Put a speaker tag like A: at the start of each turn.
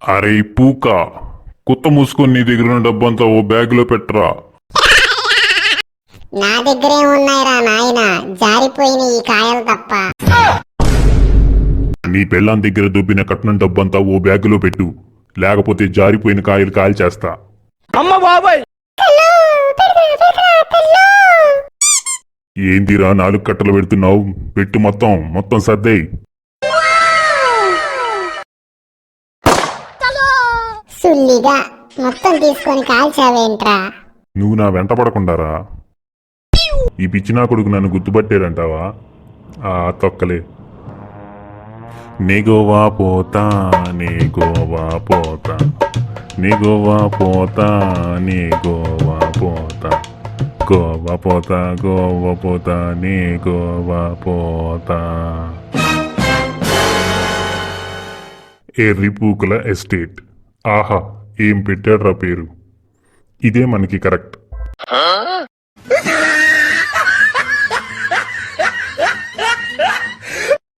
A: అరే పూక, కుత్త మూసుకొని నీ దగ్గర ఉన్న డబ్బంతా ఓ బ్యాగులో పెట్టరా.
B: నా దగ్గరే ఉన్నాయిరా నాయన, జారిపోయిన ఈ కాయలు తప్ప.
A: నీ పెళ్ళాం దగ్గర దొబ్బిన కట్నం డబ్బంతా ఓ బ్యాగులో పెట్టు, లేకపోతే జారిపోయిన కాయలు కాల్చేస్తా. ఏందిరా 4 కట్టలు పెడుతున్నావు? పెట్టు మొత్తం మొత్తం సర్దేయ్.
B: సుల్లిగా మొత్తం తీసుకొని కాల్చావేంట్రా?
A: నువ్వు నా వెంట పడకుండారా. ఈ పిచ్చినా కొడుకు నన్ను గుర్తుపట్టారంటావా? ఆ తొక్కలే. నీ గోవా పోతా, నీ గోవా పోతా, నీ గోవా పోతా, నీ గోవా పోతా, గోవా పోతా, గోవా పోతా, నీ గోవా పోతా. ఎర్రిపూకుల ఎస్టేట్. ఆహా, ఏం పెట్టాడ్రా పేరు. ఇదే మనకి కరెక్ట్.